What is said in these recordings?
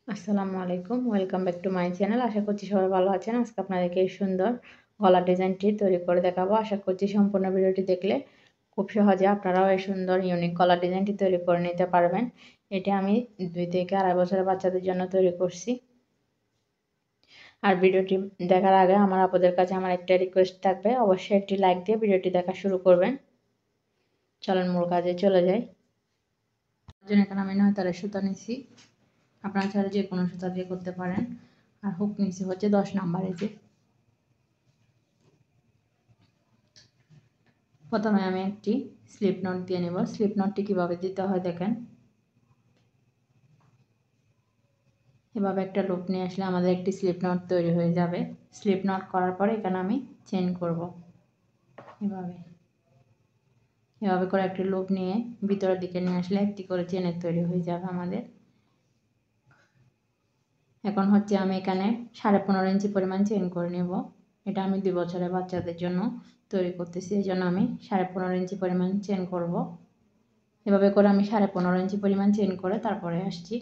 আসসালামু আলাইকুম, welcome back to my channel. আশা করছি সবাই ভালো আছেন। আজকে আপনাদেরকে এই সুন্দর গলার ডিজাইনটি তৈরি করে দেখাবো। আশা করছি সম্পূর্ণ ভিডিওটি দেখলে খুব সহজে আপনারাও এই সুন্দর ইউনিক গলার ডিজাইনটি তৈরি করে নিতে পারবেন। এটি আমি 2 থেকে 2.5 বছরের বাচ্চাদের জন্য তৈরি করছি। আর ভিডিওটি দেখার আগে আমার আপনাদের কাছে আমার একটা রিকোয়েস্ট থাকবে, অবশ্যই একটি লাইক দিয়ে ভিডিওটি দেখা শুরু করবেন। চলেন মূল কাজে চলে যাই। এখানে আমি 9 তারের সুতা নিচ্ছি, আপনারা চাইলে যে কোনো সুতা দিয়ে করতে পারেন। আর হুক নিচে হচ্ছে 10 নাম্বারে। যে প্রথমে আমি একটি স্লিপ নট দিয়ে নেব। স্লিপ নটটি কিভাবে দিতে হয় দেখেন। এভাবে একটা লুপ নিয়ে আসলে আমাদের একটি স্লিপ নট তৈরি হয়ে যাবে। স্লিপ নট করার পরে এখানে আমি চেইন করব। এভাবে এভাবে করে একটি লুপ নিয়ে ভিতরের দিকে নিয়ে আসলে একটি করে চেনের তৈরি হয়ে যাবে আমাদের। এখন হচ্ছে আমি এখানে 15.5 ইঞ্চি পরিমাণ চেইন করে নেব। এটা আমি 2 বছরের বাচ্চাদের জন্য তৈরি করতেছি, এই জন্য আমি 15.5 ইঞ্চি পরিমাণ চেইন করব। এভাবে করে আমি 15.5 ইঞ্চি পরিমাণ চেইন করে তারপরে আসছি।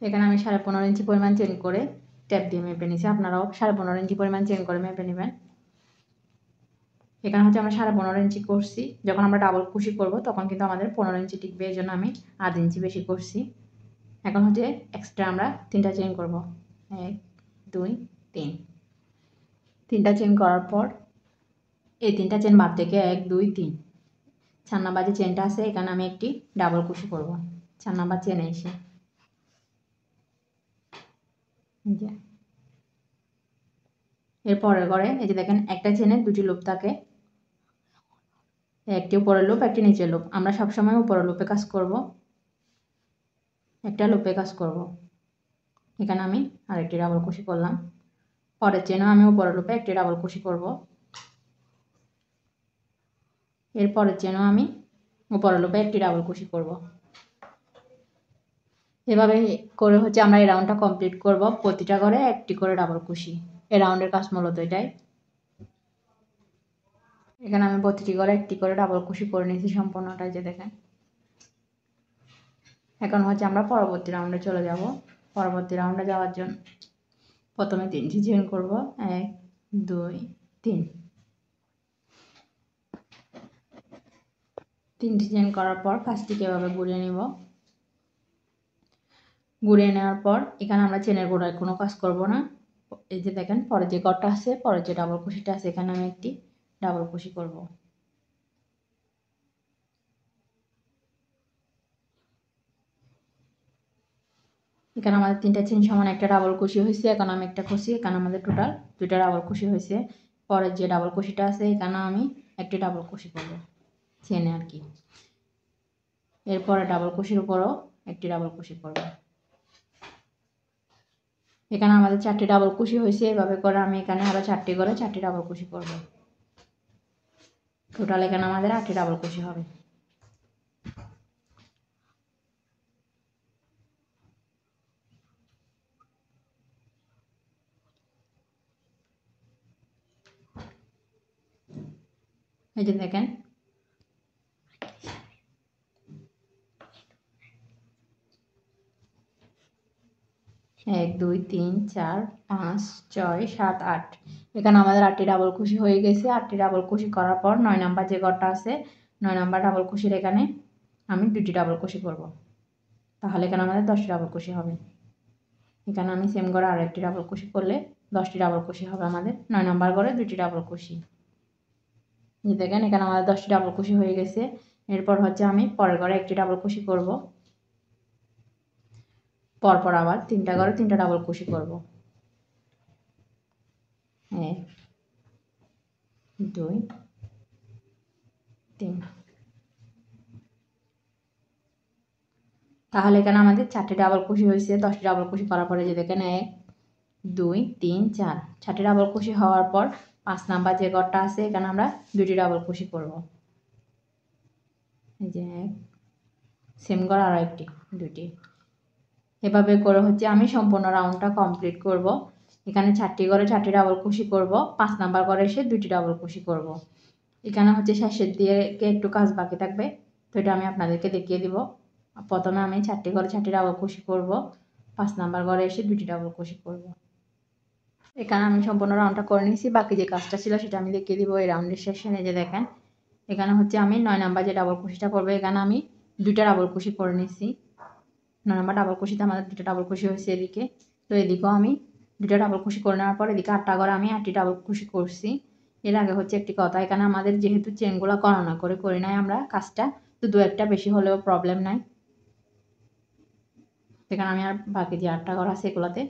এখানে আমি 15.5 ইঞ্চি পরিমাণ চেইন করে ট্যাপ দিয়ে মেপে নিয়েছি। আপনারাও 15.5 ইঞ্চি পরিমাণ চেইন করে মেপে নেবেন। এখানে হচ্ছে আমরা 15.5 ইঞ্চি করছি। যখন আমরা ডাবল কুশি করব তখন কিন্তু আমাদের 15 ইঞ্চি টিকবে, এই জন্য আমি 1/2 ইঞ্চি বেশি করছি। এখন হচ্ছে এক্সট্রা আমরা 3টা চেইন করব। 1 2 3। 3টা চেইন করার পর এই 3টা চেইন বাদ থেকে 1 2 3 4 নাম্বার যে চেইনটা আছে এখানে আমি একটি ডাবল কুশি করব 4 নাম্বার চেইনে এসে। এর পরের ঘরে এই যে দেখেন একটা চেনে 2টি লুপ থাকে, একটি উপরের লুপ একটি নিচের লুপ। আমরা সবসময় উপরের লুপে কাজ করব, একটা লুপে কাজ করব। এখানে আমি আরেকটি ডাবল কুশি করলাম। পরের চেনেও আমি উপরের লুপে একটি ডাবল কুশি করব। এর পরের চেনেও আমি উপরের লুপে একটি ডাবল কুশি করব। এভাবে করে হচ্ছে আমরা এই রাউন্ডটা কমপ্লিট করব। প্রতিটা ঘরে একটি করে ডাবল কুশি। এই রাউন্ডের কাজ মূলত এটাই। এখানে আমি প্রতিটি ঘরে একটি করে ডাবল কুশি করে নিয়েছি সম্পূর্ণটাই, যে দেখেন। এখন হচ্ছে আমরা পরবর্তী রাউন্ডে চলে যাব। পরবর্তী রাউন্ডে যাওয়ার জন্য প্রথমে 3টি চেইন করব। 1 2 3। 3টি চেইন করার পর কাজটিকে এভাবে ঘুরিয়ে নিব। ঘুরিয়ে নেওয়ার পর এখানে আমরা চেনের গোড়ায় কোনো কাজ করব না। এই যে দেখেন পরের যে ঘরটা আছে, পরের যে ডাবল কুশিটা আছে এখানে আমি একটি ডাবল কুশি করব। এখানে আমাদের 3টা চেইন সমান একটা ডাবল কুশি হয়েছে। এখন আমি একটা কুশি, এখানে আমাদের টোটাল 2টা ডাবল কুশি হয়েছে। পরের যে ডাবল কুশিটা আছে এখানে আমি একটি ডাবল কুশি করব চেনে আর কি। এরপরে ডাবল কুশির উপরও একটি ডাবল কুশি করব। এখানে আমাদের 4টি ডাবল কুশি হয়েছে। এভাবে করে আমি এখানে আরো 4টি করে 4টি ডাবল কুশি করব। টোটাল এখানে আমাদের 8টি ডাবল কুশি হবে। এই যে দেখেন 1 2 3 4 5 6 7 8। এখানে আমাদের 8টি ডাবল কুশি হয়ে গেছে। 8টি ডাবল কুশি করার পর 9 নাম্বার যে ঘরটা আছে 9 নাম্বার ডাবল কুশির এখানে আমি 2টি ডাবল কুশি করব। তাহলে এখানে আমাদের 10টি ডাবল কুশি হবে। এখানে আমি সেম ঘরে আরো একটি ডাবল কুশি করলে 10টি ডাবল কুশি হবে আমাদের। 9 নাম্বার ঘরে 2টি ডাবল কুশি। এই দেখেন এখানে আমাদের 10টি ডাবল কুশি হয়ে গেছে। এরপর হচ্ছে আমি পরের ঘরে একটি ডাবল কুশি করব। পরপর আবার 3টা ঘরে 3টা ডাবল কুশি করব। 1 2 3। তাহলে এখানে আমাদের 4টি ডাবল কুশি হয়েছে। 10টি ডাবল কুশি করার পরে যে দেখেন 1 2 3 4। 4টি ডাবল কুশি হওয়ার পর 5 নাম্বার যে ঘরটা আছে এখানে আমরা 2টি ডাবল কুশি করব। এই যে সেম ঘর আরো একটি 2টি। এভাবে করে হচ্ছে আমি সম্পূর্ণ রাউন্ডটা কমপ্লিট করব। এখানে 4টি ঘরে 4টি ডাবল কুশি করব। 5 নাম্বার ঘরে এসে 2টি ডাবল কুশি করব। এখানে হচ্ছে শেষের দিকে একটু কাজ বাকি থাকবে, তো এটা আমি আপনাদেরকে দেখিয়ে দিব। প্রথমে আমি 4টি ঘরে 4টি ডাবল কুশি করব। 5 নাম্বার ঘরে এসে 2টি ডাবল ক্রোশে করব। এখানে আমি সম্পূর্ণ রাউন্ডটা করে নিয়েছি, বাকি যে কাজটা ছিল সেটা আমি দেখিয়ে দিব এই রাউন্ডের শেষে। এই যে দেখেন এখানে হচ্ছে আমি 9 নাম্বার যে ডাবল ক্রোশেটা করবো, এখানে আমি 2টা ডাবল ক্রোশে করে নিয়েছি। 9 নাম্বার ডাবল ক্রোশেতে আমাদের 2টা ডাবল ক্রোশে হয়েছে এদিকে, তো এদিকেও আমি 2টা ডাবল ক্রোশে করে নেওয়ার পর এদিকে 8টা ঘরে আমি 8টি ডাবল ক্রোশে করছি। এর আগে হচ্ছে একটি কথা, এখানে আমাদের যেহেতু চেনগুলো গণনা করে করি নাই আমরা কাজটা, তো 2-1টা বেশি হলেও প্রবলেম নাই। সেখানে আমি আর বাকি যে 8টা ঘর আছে এগুলোতে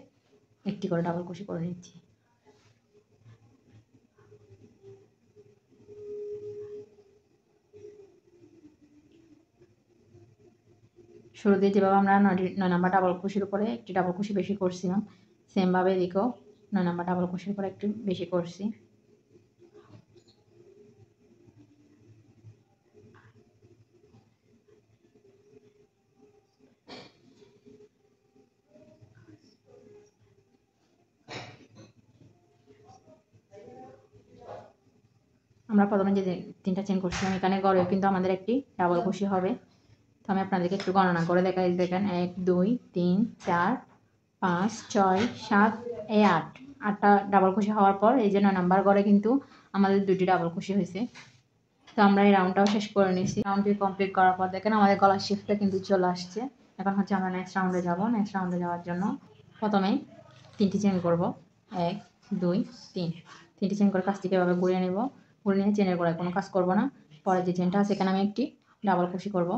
একটি করে ডাবল ক্রোশে করে নিচ্ছি। শুরুতে যেভাবে আমরা 9 নাম্বার ডাবল ক্রোশের উপরে একটি ডাবল ক্রোশে বেশি করছিলাম, সেমভাবে এদিকেও 9 নাম্বার ডাবল ক্রোশের উপরে একটু বেশি করছি। আমরা প্রথমে যে 3টা চেন করছিলাম এখানে গড়েও কিন্তু আমাদের একটি ডাবল ক্রোশে হবে। তো আমি আপনাদেরকে একটু গণনা করে দেখাই। দেখেন 1 2 3 4 5 6 7 এই 8টা ডাবল ক্রোশে হওয়ার পর এই যে 9 নাম্বার গড়ে কিন্তু আমাদের 2টি ডাবল ক্রোশে হয়েছে। তো আমরা এই রাউন্ডটাও শেষ করে নিয়েছি। রাউন্ডটি কমপ্লিট করার পর দেখেন আমাদের গলার শেপটা কিন্তু চলে আসছে। এখন হচ্ছে আমরা নেক্সট রাউন্ডে যাব। নেক্সট রাউন্ডে যাওয়ার জন্য প্রথমে 3টি চেন করব, 1 2 3। 3টি চেন করে কাজটিকে এভাবে ঘুরিয়ে নেব। ঘুরিয়ে নিয়ে চেনের গোড়ায় কোনো কাজ করব না। পরে যে চেনটা আছে এখানে আমি একটি ডাবল ক্রোশে করব,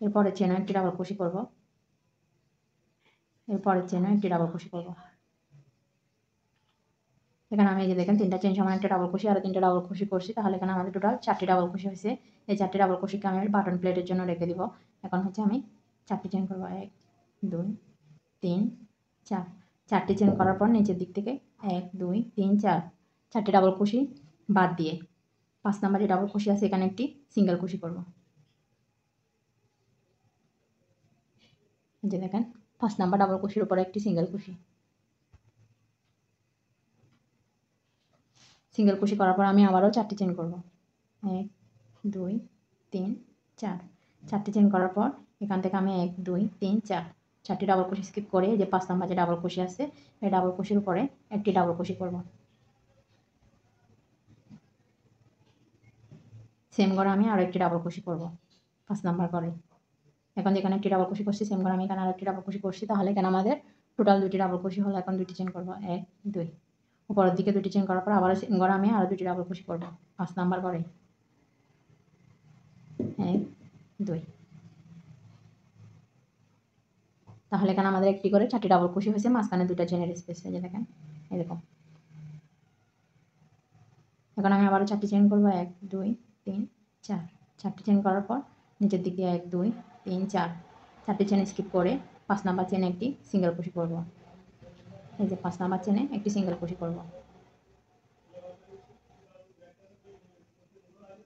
এরপরের চেনও একটি ডাবল ক্রোশে করব, এরপরের চেনও একটি ডাবল ক্রোশে করব। এখানে আমি এই যে দেখেন 3টা চেন সমান একটা ডাবল ক্রোশে আর 3টা ডাবল ক্রোশে করছি, তাহলে এখানে আমাদের টোটাল 4টি ডাবল ক্রোশে হয়েছে। এই 4টি ডাবল ক্রোশেকে আমি বাটন প্লেটের জন্য রেখে দিব। এখন হচ্ছে আমি 4টি চেন করব, 1 2 3 4। 4টি চেন করার পর নিচের দিক থেকে 1 2 3 4 4টি ডাবল ক্রোশে বাদ দিয়ে 5 নাম্বার যে ডাবল ক্রোশে আছে এখানে একটি সিঙ্গেল ক্রোশে করব। এই যে দেখেন 5 নাম্বার ডাবল ক্রোশের উপরে একটি সিঙ্গেল ক্রোশে। সিঙ্গেল ক্রোশে করার পর আমি আবারও 4টি চেন করব, 1 2 3 4। 4টি চেন করার পর এখান থেকে আমি 1 2 3 4 4টি ডাবল ক্রোশে স্কিপ করে যে 5 নাম্বার যে ডাবল ক্রোশে আছে এই ডাবল ক্রোশের উপরে একটি ডাবল ক্রোশে করব। সেম করে আমি আরো একটি ডাবল ক্রোশে করব 5 নাম্বার করে। এখন যেখানে একটি ডাবল ক্রোশে করছি সেম করে আমি এখানে আরেকটি ডাবল ক্রোশে করছি, তাহলে এখানে আমাদের টোটাল 2টি ডাবল ক্রোশে হলো। এখন 2টি চেন করব, 1 2। উপরের দিকে 2টি চেন করার পর আবার সেম করে আমি আরো 2টি ডাবল ক্রোশে করব 5 নাম্বার করে, 1 2। তাহলে এখানে আমাদের একটি করে 4টি ডাবল ক্রোশে হয়েছে, মাঝখানে 2টা চেনের স্পেস। এই যে দেখেন এরকম। এখন আমি আবারও 4টি চেন করব, 1 2 3 4। 4টি চেন করার পর নিচের দিকে 1 2 3 4। 4টি চেন স্কিপ করে 5 নাম্বার চেনে একটি সিঙ্গেল ক্রোশে করব। এই যে 5 নাম্বার চেনে একটি সিঙ্গেল ক্রোশে করব।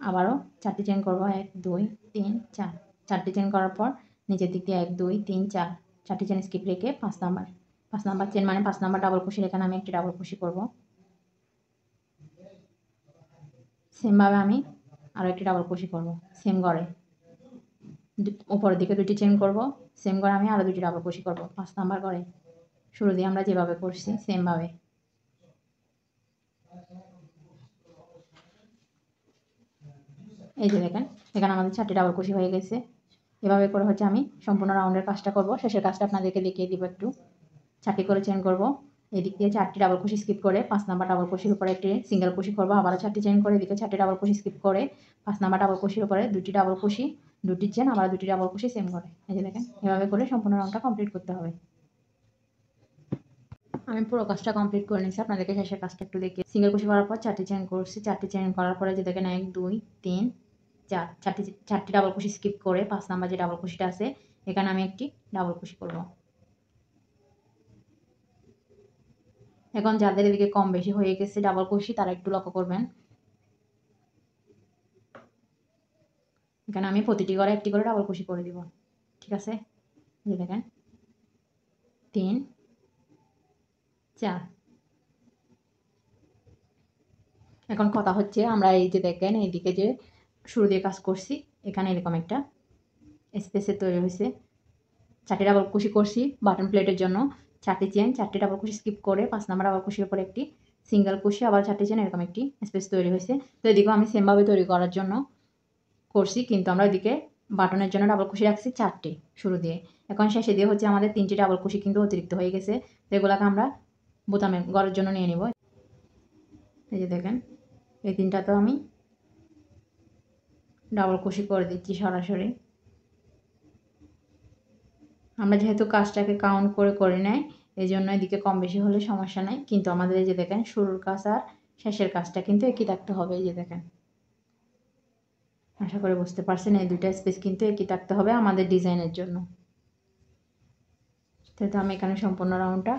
আবারও 4টি চেন করব, 1 2 3 4। 4টি চেন করার পর নিচের দিক দিয়ে 1 2 3 4। 4টি চেন স্কিপ রেখে 5 নাম্বার চেন মানে 5 নাম্বার ডাবল ক্রোশে, এখানে আমি একটি ডাবল ক্রোশে করব। সেমভাবে আমি আরও একটি ডাবল ক্রোশে করব সেম ঘরে। উপরের দিকে 2টি চেন করব, সেম ঘরে আমি আরও 2টি ডাবল ক্রোশে করব 5 নাম্বার ঘরে। শুরু দিয়ে আমরা যেভাবে করছি সেমভাবে। এই যে দেখেন এখানে আমাদের 4টি ডাবল ক্রোশে হয়ে গেছে। এভাবে করে হচ্ছে আমি সম্পূর্ণ রাউন্ডের কাজটা করব। শেষের কাজটা আপনাদেরকে দেখিয়ে দিব একটু। 4টি করে চেন করব, এদিক দিয়ে 4টি ডাবল ক্রোশে স্কিপ করে 5 নাম্বার ডাবল ক্রোশের উপরে একটি সিঙ্গেল ক্রোশে করব। আবারও 4টি চেন করে এদিকে 4টি ডাবল ক্রোশে স্কিপ করে 5 নাম্বার ডাবল ক্রোশের উপরে 2টি ডাবল ক্রোশে, 2টি চেন, আবার 2টি ডাবল ক্রোশে সেম করে। এই যে দেখেন এভাবে করে সম্পূর্ণ রাউন্ডটা কমপ্লিট করতে হবে। আমি পুরো কাজটা কমপ্লিট করে নিয়েছি, আপনাদেরকে শেষের কাজটা একটু দেখি। সিঙ্গেল ক্রোশে করার পর 4টি চেন করছি, 4টি চেন করার পরে যে দেখেন 1 2 3 4। 4টি ডাবল ক্রোশে স্কিপ করে 5 নাম্বার যে ডাবল ক্রোশেটা আছে এখানে আমি একটি ডাবল ক্রোশে করব। এখন যাদের এদিকে কম বেশি হয়ে গেছে ডাবল ক্রোশে তারা একটু লক্ষ্য করবেন। এখানে আমি প্রতিটি ঘরে একটি করে ডাবল ক্রোশে করে দিব, ঠিক আছে। এই দেখেন 3 4। এখন কথা হচ্ছে আমরা এই যে দেখেন এইদিকে যে শুরু দিয়ে কাজ করছি এখানে এরকম একটা স্পেসে তৈরি হয়েছে। 4টি ডাবল কুশি করছি বাটন প্লেটের জন্য, 4টি চেন, 4টি ডাবল কুশি স্কিপ করে 5 নাম্বার ডাবল কুশির উপর একটি সিঙ্গেল কুশি, আবার 4টি চেন, এরকম একটি স্পেস তৈরি হয়েছে। তো এদিকেও আমি সেমভাবে তৈরি করার জন্য করছি, কিন্তু আমরা এদিকে বাটনের জন্য ডাবল কুশি রাখছি 4টি শুরু দিয়ে। এখন শেষে দিয়ে হচ্ছে আমাদের 3টি ডাবল কুশি কিন্তু অতিরিক্ত হয়ে গেছে, তো এগুলোকে আমরা বোতামে গড়ের জন্য নিয়ে নিব। এই যে দেখেন, এই 3টাতেও আমি ডাবল কুশি করে দিচ্ছি সরাসরি। আমরা যেহেতু কাজটাকে কাউন্ট করে করে নেয়, এই জন্য এদিকে কম বেশি হলে সমস্যা নাই, কিন্তু আমাদের এই যে দেখেন শুরুর কাজ আর শেষের কাজটা কিন্তু একই থাকতে হবে। এই যে দেখেন, আশা করি বুঝতে পারছেন, এই দুইটা স্পেস কিন্তু একই থাকতে হবে আমাদের ডিজাইনের জন্য। তো আমি এখানে সম্পূর্ণ রাউন্ডটা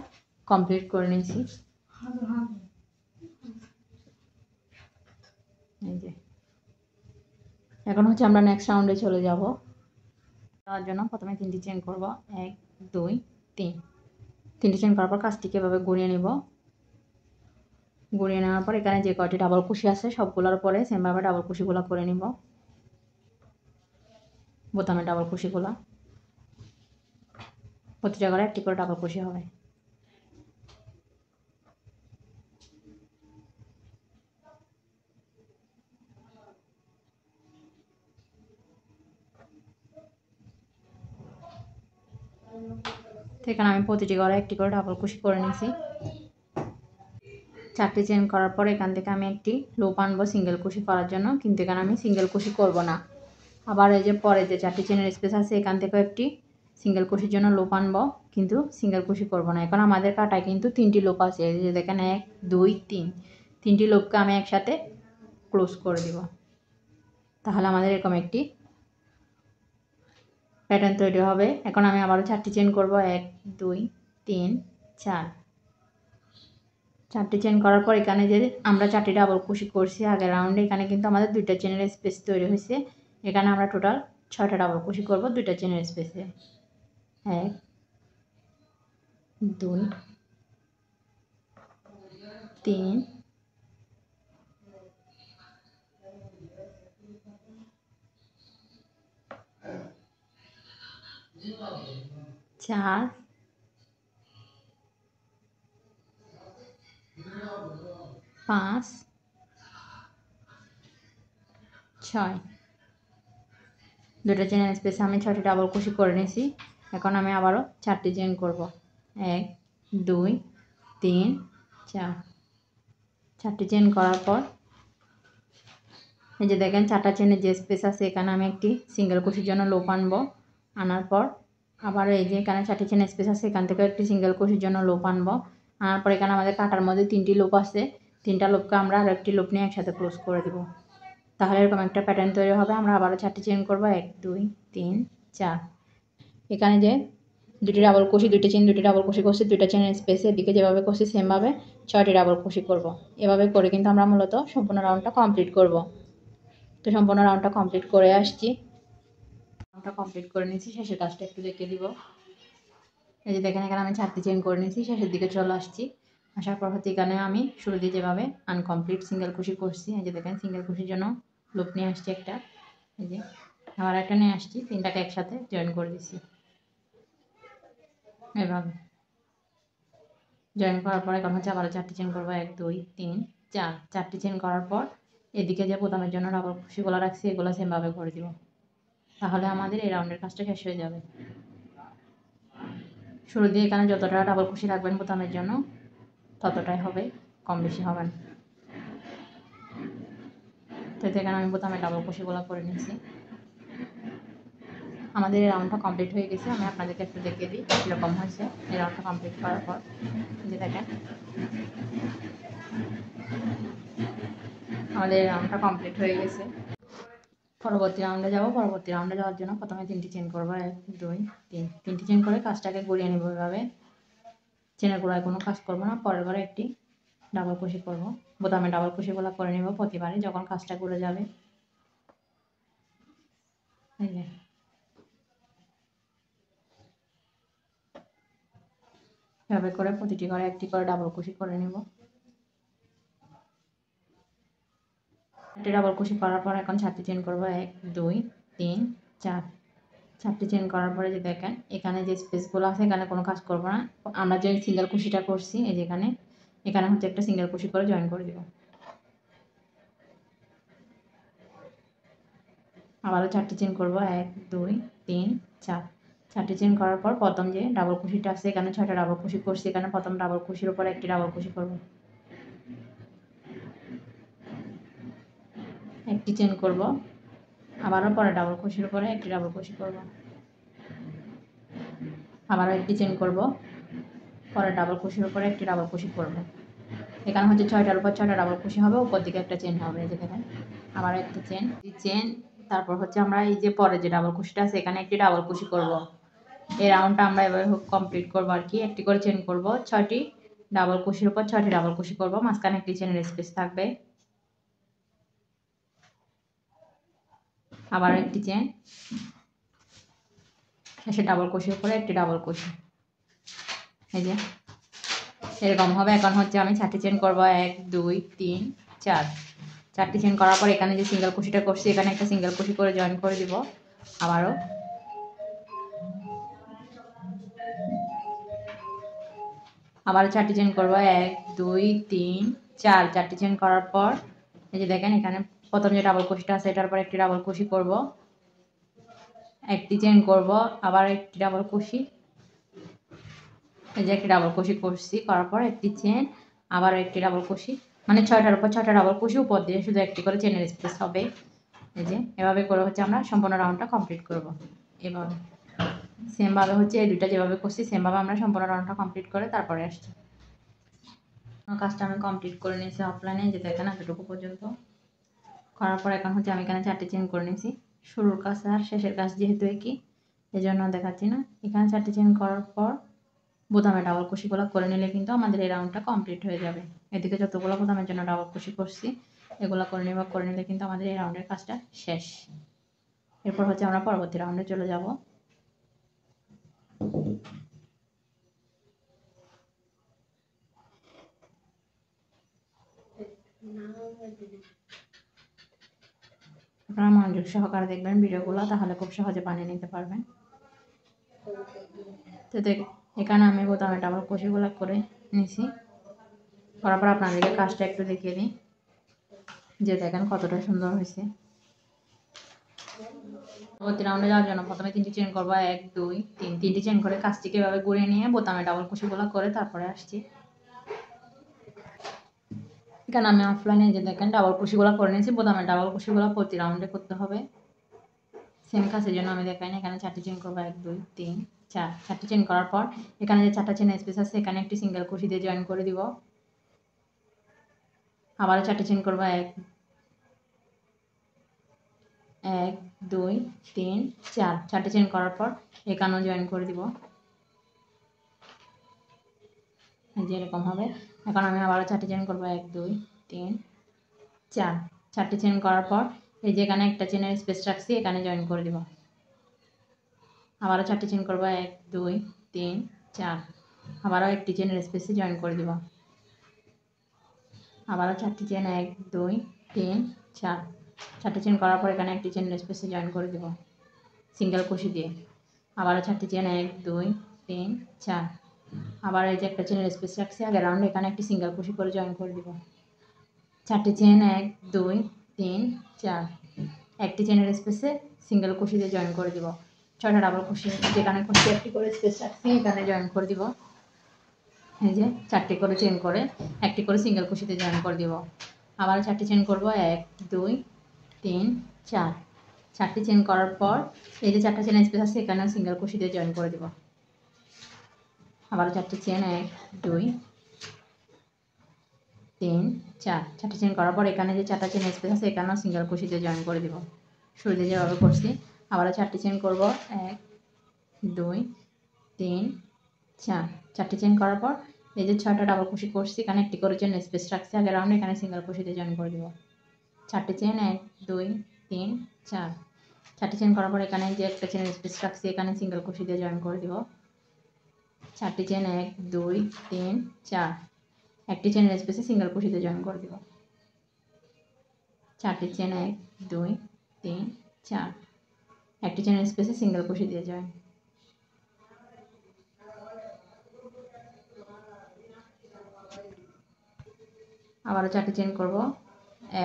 কমপ্লিট করে নিয়েছি। এই যে এখন হচ্ছে আমরা নেক্সট রাউন্ডে চলে যাব। তার জন্য প্রথমে 3টি চেন করব, 1 2 3। 3টি চেন করার পর কাজটিকে এভাবে ঘুরিয়ে নেব। ঘুরিয়ে নেওয়ার পর এখানে যে কয়টি ডাবল কুশি আছে সবগুলোর পরে সেমভাবে ডাবল কুশিগুলো করে নিব, বোতামে ডাবল কুশিগুলো প্রতিটা করে একটি করে ডাবল কুশি হবে। এখানে আমি প্রতিটি ঘরে একটি করে ডাবল কুশি করে নিয়েছি। 4টি চেন করার পর এখান থেকে আমি একটি লুপ আনবো সিঙ্গেল কুশি করার জন্য, কিন্তু এখানে আমি সিঙ্গেল কুশি করব না। আবার এই যে পরে যে 4টি চেনের স্পেস আছে এখান থেকেও একটি সিঙ্গেল কুশির জন্য লুপ আনবো, কিন্তু সিঙ্গেল কুশি করব না। এখন আমাদের কাটায় কিন্তু 3টি লুপ আছে, এই যে দেখেন 1 2 3, 3টি লুপকে আমি একসাথে ক্লোজ করে দিব। তাহলে আমাদের এরকম একটি প্যাটার্ন তৈরি হবে। এখন আমি আবারও 4টি চেন করব, 1 2 3 4। 4টি চেন করার পর এখানে যে আমরা 4টি ডাবল কুশি করছি আগের রাউন্ডে, এখানে কিন্তু আমাদের 2টা চেনের স্পেস তৈরি হয়েছে। এখানে আমরা টোটাল 6টা ডাবল কুশি করব 2টা চেনের স্পেসে। 1 2 3 4 5 6। 2টা চেনের স্পেসে আমি 6টি ডাবল কুশি করে নিয়েছি। এখন আমি আবারও 4টি চেন করব, 1 2 3 4। 4টি চেন করার পর এই যে দেখেন 4টা চেনের যে স্পেস আছে এখানে আমি একটি সিঙ্গেল কুশির জন্য লুপ আনবো। আনার পর আবার এই যে এখানে 4টি চেনের স্পেস আছে এখান থেকে একটি সিঙ্গেল কুশির জন্য লুপ আনবো। আনার পর এখানে আমাদের কাটার মধ্যে 3টি লুপ আছে, 3টা লুপকে আমরা আর একটি লুপ নিয়ে একসাথে ক্লোজ করে দিব। তাহলে এরকম একটা প্যাটার্ন তৈরি হবে। আমরা আবারও 4টি চেন করব, 1 2 3 4। এখানে যে 2টি ডাবল কুশি, 2টি চেন, 2টি ডাবল কুশি করছি, 2টা চেনের স্পেসে এদিকে যেভাবে করছি সেমভাবে 6টি ডাবল কুশি করব। এভাবে করে কিন্তু আমরা মূলত সম্পূর্ণ রাউন্ডটা কমপ্লিট করব। তো সম্পূর্ণ রাউন্ডটা কমপ্লিট করে আসছি, রাউন্ডটা কমপ্লিট করে নিয়েছি। শেষের কাজটা একটু দেখিয়ে দিব। এই যে দেখেন এখানে আমি 4টি চেন করে নিয়েছি, শেষের দিকে চলে আসছি। আসার পর হচ্ছে এখানে আমি শুরু দিয়ে যেভাবে আনকমপ্লিট সিঙ্গেল কুশি করছি, এই যে দেখেন সিঙ্গেল কুশির জন্য লুপ নিয়ে আসছি একটা, এই যে আবার একটা নিয়ে আসছি, 3টাকে একসাথে জয়েন করে দিচ্ছি। এভাবে জয়েন করার পর এখন হচ্ছে আবার 4টি চেন করবো, 1 2 3 4। 4টি চেন করার পর এদিকে যে বোতামের জন্য ডাবল কুশিগুলো রাখছি এগুলো সেমভাবে করে দিব। তাহলে আমাদের এই রাউন্ডের কাজটা শেষ হয়ে যাবে। শুরু দিয়ে এখানে যতটা ডাবল কুশি রাখবেন বোতামের জন্য ততটাই হবে, কম বেশি হবে না। তো এখানে আমি বোতামে ডাবল কুশিগুলো করে নিয়েছি। আমাদের এই রাউন্ডটা কমপ্লিট হয়ে গেছে। আমি আপনাদেরকে একটু দেখিয়ে দিই কীরকম হয়েছে এই রাউন্ডটা কমপ্লিট করার পর। যে দেখেন আমাদের এই রাউন্ডটা কমপ্লিট হয়ে গেছে। পরবর্তী রাউন্ডে যাব। পরবর্তী রাউন্ডে যাওয়ার জন্য প্রথমে 3টি চেন করবো, 1 2 3। 3টি চেন করে কাজটাকে ঘুরিয়ে নেব। এভাবে চেনের গোড়ায় কোনো কাজ করবো না, পরের বারে একটি ডাবল কুশি করব। বোতামে ডাবল কুশিগুলো করে নেব প্রতিবারই যখন কাজটা ঘুরে যাবে। এই যে এভাবে করে প্রতিটি ঘরে একটি করে ডাবল কুশি করে নেব। একটি ডাবল কুশি করার পর এখন 4টি চেন করবো, 1 2 3 4। চারটি চেন করার পরে যে দেখেন এখানে যে স্পেসগুলো আছে এখানে কোনো কাজ করব না। আমরা যে সিঙ্গেল কুশিটা করছি এই যে এখানে হচ্ছে একটা সিঙ্গেল কুশি করে জয়েন করে দিব। আবারও চারটি চেন করব, 1 2 3 4। চারটি চেন করার পর প্রথম যে ডাবল কুশিটা আছে এখানে 6টা ডাবল কুশি করছি, এখানে প্রথম ডাবল কুশির উপর একটি ডাবল কুশি করব, একটি চেন করব, আবারও পরে ডাবল কুশির উপরে একটি ডাবল কুশি করব, আবারও একটি চেন করব, পরে ডাবল কুশির উপরে একটি ডাবল কুশি করব। এখানে হচ্ছে 6টার উপর 6টা ডাবল কুশি হবে, উপর দিকে একটা চেন হবে, এই যে দেখেন আবার একটা চেন। তারপর হচ্ছে আমরা এই যে পরে যে ডাবল কুশিটা আছে এখানে একটি ডাবল কুশি করব। এই রাউন্ডটা আমরা এভাবে কমপ্লিট করব আর কি। একটি করে চেন করব, 6টি ডাবল কুশির উপর 6টি ডাবল কুশি করব, মাঝখানে একটি চেনের স্পেস থাকবে, আবার একটি চেন, শেষে ডাবল কুশির উপরে একটি ডাবল কুশি, এই যে এরকম হবে। এখন হচ্ছে আমি 4টি চেন করব, 1 2 3 4। 4টি চেন করার পর এখানে যে সিঙ্গেল কুশিটা করছি এখানে একটা সিঙ্গেল কুশি করে জয়েন করে দিব, আবারও 4টি চেন করব, 1 2 3 4। 4টি চেন করার পর এই যে দেখেন এখানে প্রথম যে ডাবল কুশিটা আছে এটার পর একটি ডাবল কুশি করব, একটি চেন করব, আবার একটি ডাবল কুশি, এই যে একটি ডাবল কুশি করছি, করার পর একটি চেন, আবার একটি ডাবল কুশি, মানে 6টার উপর 6টা ডাবল কুশি, উপর দিয়ে শুধু একটি করে চেনের স্পেস হবে। এই যে এভাবে করে হচ্ছে আমরা সম্পূর্ণ রাউন্ডটা কমপ্লিট করব। এভাবে সেমভাবে হচ্ছে এই দুইটা যেভাবে করছি সেমভাবে আমরা সম্পূর্ণ রাউন্ডটা কমপ্লিট করে তারপরে আসছি। কাজটা আমি কমপ্লিট করে নিয়েছি অফলাইনে, যে দেখেন এতটুকু পর্যন্ত করার পর এখন হচ্ছে আমি এখানে 4টি চেন করে নিয়েছি। শুরুর কাজ আর শেষের কাজ যেহেতু একই এই জন্য দেখাচ্ছি না। এখানে 4টি চেন করার পর বোতামে ডাবল কুশিগুলো করে নিলে কিন্তু আমাদের এই রাউন্ডটা কমপ্লিট হয়ে যাবে। এদিকে যতগুলো বোতামের জন্য ডাবল কুশি করছি এগুলো করে নিলে কিন্তু আমাদের এই রাউন্ডের কাজটা শেষ। এরপর হচ্ছে আমরা পরবর্তী রাউন্ডে চলে যাব। আপনারা মনোযোগ সহকারে দেখবেন ভিডিওগুলো, তাহলে খুব সহজে বানিয়ে নিতে পারবেন। তো এখানে আমি বোতামে ডাবল কুশিগুলো করে নিছি, করার পর আপনাদেরকে কাজটা একটু দেখিয়ে দিই, যে দেখেন কতটা সুন্দর হয়েছে। পরবর্তী রাউন্ডে যাওয়ার জন্য প্রথমে 3টি চেন করবো, 1 2 3। 3টি চেন করে কাজটিকে এভাবে ঘুরিয়ে নিয়ে বোতামে ডাবল কুশিগুলো করে তারপরে আসছি। এখানে আমি অফলাইনে যে দেখেন ডাবল কুশিগুলো করে নিয়েছি, বোতামে ডাবল কুশিগুলো প্রতি রাউন্ডে করতে হবে। সেম কাজের জন্য আমি দেখাই না। এখানে 4টি চেন করবো, 1 2 3 4। 4টি চেন করার পর এখানে যে 4টা চেন স্পেস আছে এখানে একটি সিঙ্গেল কুশি দিয়ে জয়েন করে দিব, আবারও 4টি চেন করবো, 1 2 3 4। 4টি চেন করার পর এখানেও জয়েন করে দিব, যে এরকম হবে। এখন আমি আবারও 4টি চেন করবো, 1 2 3 4। 4টি চেন করার পর এই যে এখানে একটা চেনের স্পেস রাখছি এখানে জয়েন করে দিব, আবারও 4টি চেন করবো, 1 2 3 4। আবারও একটি চেনের স্পেসে জয়েন করে দিব, আবারও 4টি চেন, 1 2 3 4। 4টি চেন করার পর এখানে একটি চেনের স্পেসে জয়েন করে দিব সিঙ্গেল কুশি দিয়ে, আবারও 4টি চেন, 1 2 3 4। আবার এই যে একটা চেনের স্পেস রাখছি আগের রাউন্ডে এখানে একটি সিঙ্গেল কুশি করে জয়েন করে দিব, 4টি চেন, 1 2 3 4। একটি চেনের স্পেসে সিঙ্গেল কুশি দিয়ে জয়েন করে দিব। 6টা ডাবল কুশি যেখানে কুশি একটি করে স্পেস রাখছি এখানে জয়েন করে দিব, এই যে 4টি করে চেন করে একটি করে সিঙ্গেল কুশিতে জয়েন করে দিব। আবার 4টি চেন করব, 1 2 3 4। 4টি চেন করার পর এই যে 4টা চেনের স্পেস আছে এখানে সিঙ্গেল কুশিতে জয়েন করে দিব, আবার 4টি চেন, 1 2 3 4। 4টি চেন করার পর এখানে যে 4টা চেন স্পেস আছে এখানেও সিঙ্গেল কুশিতে জয়েন করে দিব, শুরুতে যেভাবে করছি। আবারও 4টি চেন করব, 1 2 3 4। 4টি চেন করার পর এই যে 6টা ডাবল কুশি করছি এখানে একটি করে চেন স্পেস রাখছি আগের রাউন্ডে এখানে সিঙ্গেল কুশিতে জয়েন করে দিব, 4টি চেন, 1 2 3 4। 4টি চেন করার পর এখানে যে একটা চেন স্পেস রাখছি এখানে সিঙ্গেল কুশিতে জয়েন করে দিব, 4টি চেন, 1 2 3 4। একটি চেনের স্পেসে সিঙ্গেল কুশিতে জয়েন করে দিব, 4টি চেন, 1 2 3 4। একটি চেনের স্পেসে সিঙ্গেল কুশি দিয়ে জয়েন। আবারও 4টি চেন করব,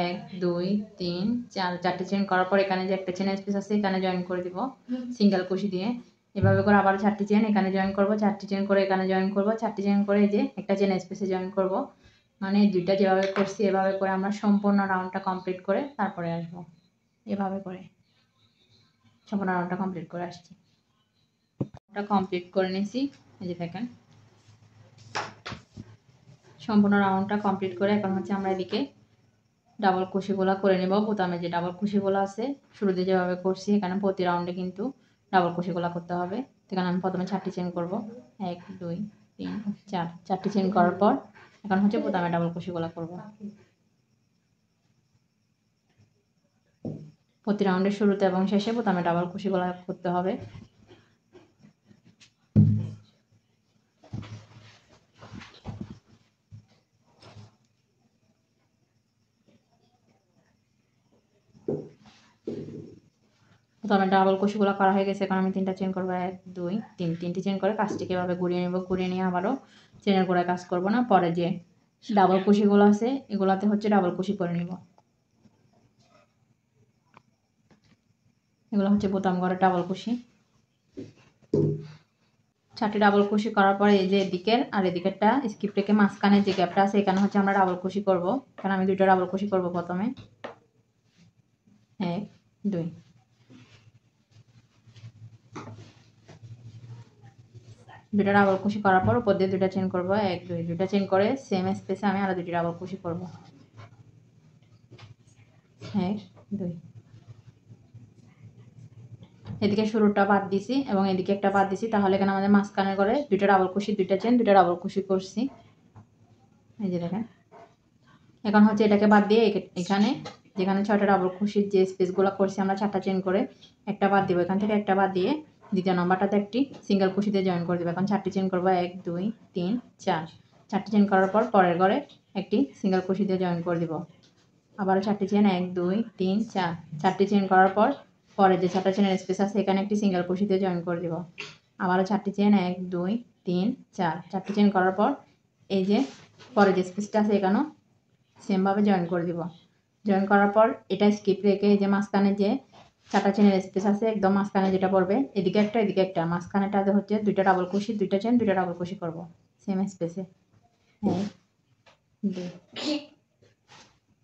1 2 3 4। 4টি চেন করার পর এখানে যে একটা চেনের স্পেস আছে এখানে জয়েন করে দিব সিঙ্গেল কুশি দিয়ে। এভাবে করে আবার 4টি চেন এখানে জয়েন করব, 4টি চেন করে এখানে জয়েন করব, 4টি চেন করে এই যে একটা চেনের স্পেসে জয়েন করব। মানে দুইটা যেভাবে করছি এভাবে করে আমরা সম্পূর্ণ রাউন্ডটা কমপ্লিট করে তারপরে আসবো। এভাবে করে সম্পূর্ণ রাউন্ডটা কমপ্লিট করে আসছি। ওটা কমপ্লিট করে নিয়েছি, এই যে দেখেন সম্পূর্ণ রাউন্ডটা কমপ্লিট করে এখন হচ্ছে আমরা এদিকে ডাবল কুশিগুলা করে নেব। বোতামে যে ডাবল কুশিগুলো আছে শুরুতে যেভাবে করছি এখানে প্রতি রাউন্ডে কিন্তু ডাবল কুশিগুলা করতে হবে। এখানে আমি প্রথমে 4টি চেন করব, 1 2 3 4। 4টি চেন করার পর এখন হচ্ছে বোতামে ডাবল কুশিগুলা করব। প্রতি রাউন্ডের শুরুতে এবং শেষে বোতামে ডাবল কুশিগুলা করতে হবে। প্রথমে ডাবল কুশিগুলো করা হয়ে গেছে, এখন আমি 3টা চেন করবো, 1 2 3। 3টি চেন করে কাজটিকে এভাবে ঘুরিয়ে নেব। ঘুরিয়ে নিয়ে আবারও চেনের গোড়ায় কাজ করব না, পরে যে ডাবল কুশিগুলো আছে এগুলাতে হচ্ছে ডাবল কুশি করে নিব। এগুলো হচ্ছে বোতাম ঘরের ডাবল কুশি। 4টি ডাবল কুশি করার পরে এই যে এদিকের আর এদিকেরটা স্কিপ রেখে মাঝখানে যে গ্যাপটা আছে এখানে হচ্ছে আমরা ডাবল কুশি করব। এখানে আমি 2টা ডাবল কুশি করব। প্রথমে 1 2। দুটা ডাবল কুশি করার পর উপর দিয়ে 2টা চেন করব, 1 2। 2টা চেন করে সেম স্পেসে আমি আরো 2টি ডাবল কুশি করব, 1 2। এদিকে শুরুটা বাদ দিছি এবং এদিকে একটা বাদ দিছি, তাহলে এখানে আমাদের মাঝখানে করে 2টা ডাবল কুশি, 2টা চেন, 2টা ডাবল কুশি করছি। এই যে দেখেন এখন হচ্ছে এটাকে বাদ দিয়ে এখানে যেখানে 6টা ডাবল কুশির যে স্পেসগুলো করছি আমরা 4টা চেন করে একটা বাদ দিব। এখান থেকে একটা বাদ দিয়ে দ্বিতীয় নম্বরটাতে একটি সিঙ্গেল কুশিতে জয়েন করে দেবো। এখন 4টি চেন করবো, 1 2 3 4। 4টি চেন করার পর পরের ঘরে একটি সিঙ্গেল কুশিতে জয়েন করে দিব। আবারও 4টি চেন, 1 2 3 4। 4টি চেন করার পর পরে যে 4টা চেনের স্পেস আছে এখানে একটি সিঙ্গেল কুশিতে জয়েন করে দিব। আবারও 4টি চেন, 1 2 3 4। 4টি চেন করার পর এই যে পরে যে স্পেসটা আছে এখানেও সেমভাবে জয়েন করে দিব। জয়েন করার পর এটা স্কিপ রেখে এই যে মাঝখানে যে 4টা চেনের স্পেস আছে একদম মাঝখানে যেটা পড়বে এদিকে একটা এদিকে একটা, মাঝখানেটাতে হচ্ছে 2টা ডাবল কুশি, 2টা চেন, 2টা ডাবল কুশি করব সেম স্পেসে। 1 2।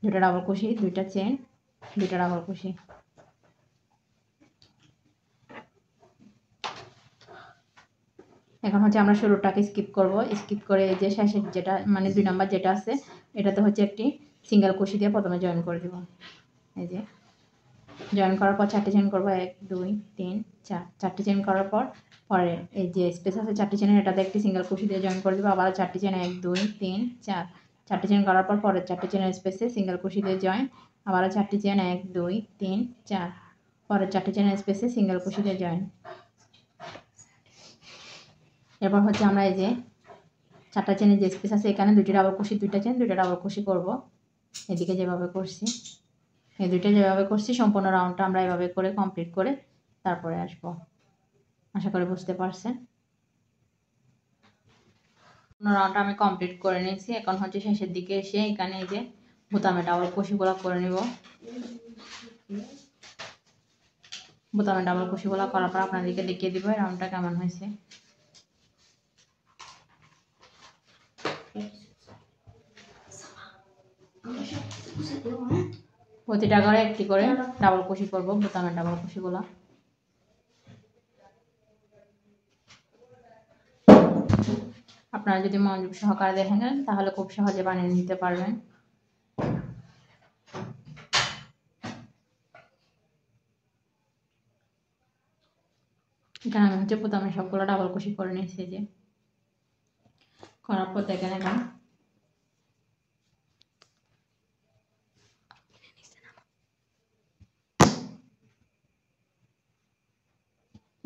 2টা ডাবল কুশি, 2টা চেন, 2টা ডাবল কুশি। এখন হচ্ছে আমরা শুরুটাকে স্কিপ করব। স্কিপ করে এই যে শেষের যেটা মানে 2 নাম্বার যেটা আছে এটাতে হচ্ছে একটি সিঙ্গেল কুশি দিয়ে প্রথমে জয়েন করে দেব। এই যে জয়েন করার পর 4টি চেন করব, 1 2 3 4। 4টি চেন করার পর পরে এই যে স্পেস আছে 4টি চেনের এটাতে একটি সিঙ্গেল কুশি দিয়ে জয়েন করে দেব। আবার 4টি চেন, 1 2 3 4। 4টি চেন করার পর পরের 4টি চেনের স্পেসে সিঙ্গেল কুশি দিয়ে জয়েন। আবার 4টি চেন, 1 2 3 4। পরের 4টি চেনের স্পেসে সিঙ্গেল কুশি দিয়ে জয়েন। এরপর হচ্ছে আমরা এই যে 4টা চেনের যে স্পেস আছে এখানে 2টি ডাবল কুশি, 2টা চেন, 2টা ডাবল কুশি করব। এদিকে যেভাবে করছি এই 2টা যেভাবে করছি সম্পূর্ণ রাউন্ডটা আমরা এভাবে করে কমপ্লিট করে তারপরে আসব। আশা করি বুঝতে পারছেন। রাউন্ডটা আমি কমপ্লিট করে নিয়েছি। এখন হচ্ছে শেষের দিকে এসে এখানে এই যে বোতামে ডাবল কুশিগুলো করে নিব। বোতামে ডাবল কুশিগুলো করার পর আপনাদেরকে দেখিয়ে দিব রাউন্ডটা কেমন হয়েছে। প্রতিটা ঘরে একটি করে ডাবল কুশি করব, বোতামের ডাবল কুশিগুলো। আপনারা যদি মনোযোগ সহকারে দেখেন তাহলে খুব সহজে বানিয়ে নিতে পারবেন। এখানে আমি হচ্ছে বোতামের সবগুলো ডাবল কুশি করে নিয়েছি। যে করার পর দেখেন এখন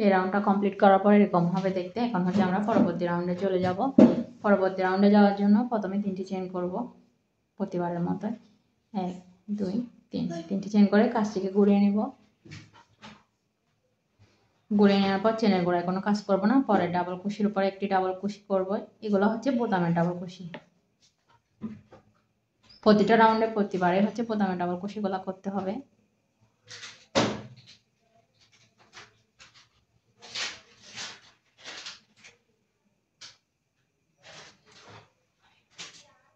এই রাউন্ডটা কমপ্লিট করার পর এরকম হবে দেখতে। এখন হচ্ছে আমরা পরবর্তী রাউন্ডে চলে যাব। পরবর্তী রাউন্ডে যাওয়ার জন্য প্রথমে 3টি চেন করব প্রতিবারের মতো, 1 2 3। 3টি চেন করে কাজটিকে ঘুরিয়ে নিব। গড়িয়ে নেওয়ার পর চেনের গোড়ায় কোনো কাজ করব না, পরে ডাবল কুশির উপরে একটি ডাবল কুশি করব। এগুলো হচ্ছে বোতামের ডাবল কুশি। প্রতিটা রাউন্ডে প্রতিবারে হচ্ছে বোতামের ডাবল কুশিগুলো করতে হবে।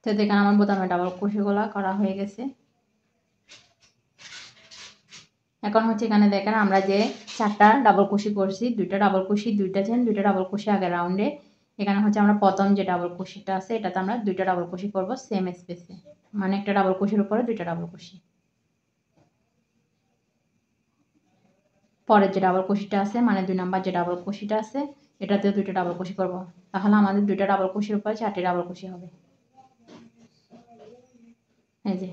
তো দেখেন আমার বোতামের ডাবল কুশিগুলো করা হয়ে গেছে। এখন হচ্ছে এখানে দেখেন আমরা যে 4টা ডাবল কুশি করছি, 2টা ডাবল কুশি, 2টা চেন, 2টা ডাবল কুশি আগের রাউন্ডে। এখানে হচ্ছে আমরা প্রথম যে ডাবল কুশিটা আছে এটাতে আমরা 2টা ডাবল কুশি করব সেম স্পেসে, মানে একটা ডাবল কুশির উপরে 2টা ডাবল কুশি। পরের যে ডাবল কুশিটা আছে মানে 2 নাম্বার যে ডাবল কুশিটা আছে এটাতেও 2টা ডাবল কুশি করব। তাহলে আমাদের 2টা ডাবল কুশির উপরে 4টি ডাবল কুশি হবে। এই যে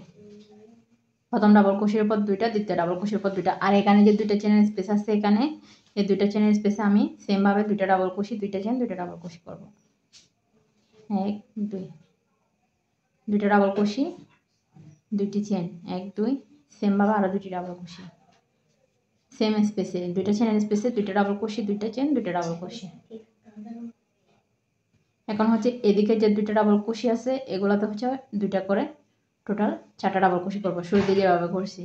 প্রথম ডাবল কুশির উপর 2টা, দ্বিতীয় ডাবল কুশির উপর 2টা। আর এখানে যে 2টা চেনের স্পেস আছে এখানে এই 2টা চেনের স্পেসে আমি সেম ভাবে 2টা ডাবল কুশি, 2টা চেন, 2টা ডাবল কুশি করব। 1 2, 2টা ডাবল কুশি, 2টি চেন, 1 2, সেম ভাবে আরো 2টি ডাবল কুশি সেম স্পেসে, 2টা চেনের স্পেসে 2টা ডাবল কুশি, 2টা চেন, 2টা ডাবল কুশি। এখন হচ্ছে এদিকে যে 2টা ডাবল কুশি আছে এগুলাতে হচ্ছে 2টা করে টোটাল 4টা ডাবল কুশি করব। শুরুতে যেভাবে করছি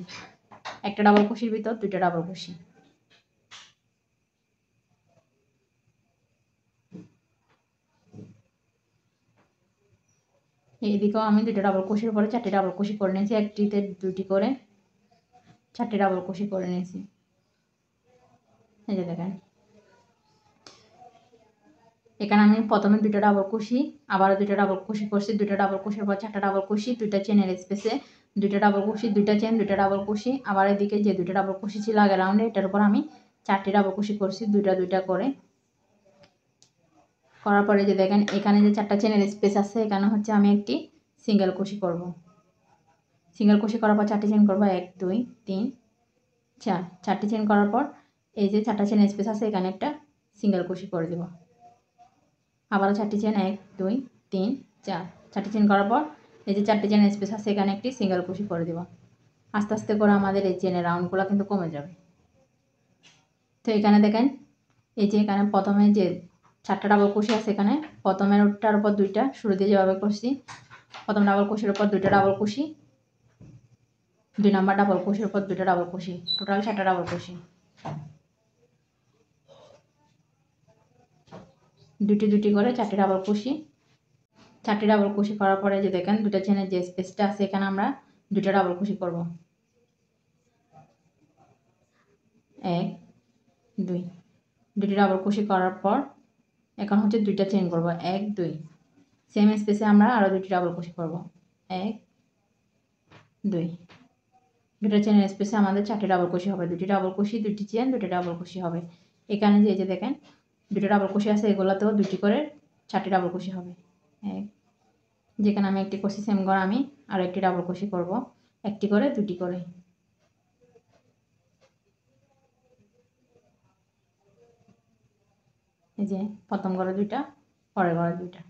একটা ডাবল কুশির ভিতর 2টা ডাবল কুশি। এইদিকেও আমি 2টা ডাবল কুশির উপরে 4টি ডাবল কুশি করে নিয়েছি, একটিতে 2টি করে 4টি ডাবল কুশি করে নিয়েছি। এই যে দেখেন এখানে আমি প্রথমে 2টা ডাবল কুশি, আবারও 2টা ডাবল কুশি করছি, 2টা ডাবল কুশির পর 4টা ডাবল কুশি, 2টা চেনের স্পেসে 2টা ডাবল কুশি, 2টা চেন, 2টা ডাবল কুশি। আবার এদিকে যে 2টা ডাবল কুশি ছিল আগের রাউন্ডে এটার উপর আমি 4টি ডাবল কুশি করছি 2টা করে। করার পরে যে দেখেন এখানে যে 4টা চেনের স্পেস আছে এখানে হচ্ছে আমি একটি সিঙ্গেল কুশি করব। সিঙ্গেল কুশি করার পর 4টি চেন করব 1 2 3 4, 4টি চেন করার পর এই যে 4টা চেনের স্পেস আছে এখানে একটা সিঙ্গেল কুশি করে দেব। আবারও 4টি চেন 1 2 3 4, 4টি চেন করার পর এই যে 4টি চেনের স্পেস আছে এখানে একটি সিঙ্গেল কুশি করে দেব। আস্তে আস্তে করে আমাদের এই চেনের রাউন্ডগুলো কিন্তু কমে যাবে। তো এখানে দেখেন এই যে এখানে প্রথমে যে 4টা ডাবল কুশি আছে এখানে প্রথমের ওটার উপর 2টা শুরুতে যেভাবে করছি প্রথম ডাবল কুশির উপর 2টা ডাবল কুশি, 2 নাম্বার ডাবল কুশির উপর 2টা ডাবল কুশি, টোটাল 4টা ডাবল কুশি। 2টি করে 4টি ডাবল কুশি। 4টি ডাবল কুশি করার পরে যে দেখেন 2টা চেনের যে স্পেসটা আছে এখানে আমরা 2টা ডাবল কুশি করব 1 2, 2টি ডাবল কুশি করার পর এখন হচ্ছে 2টা চেন করব 1 2, সেম স্পেসে আমরা আরো 2টি ডাবল কুশি করব 1 2, 2টা চেনের স্পেসে আমাদের 4টি ডাবল কুশি হবে, 2টি ডাবল কুশি, 2টি চেন, 2টি ডাবল কুশি হবে। এখানে যে দেখেন 2টা ডাবল কুশি আছে এগুলাতেও 2টি করে 4টি ডাবল কুশি হবে। যেখানে আমি একটি কুশি সেম করে আমি আর একটি ডাবল কুশি করব, একটি করে 2টি করে। এই যে প্রথম ঘরে 2টা, পরের ঘরে 2টা,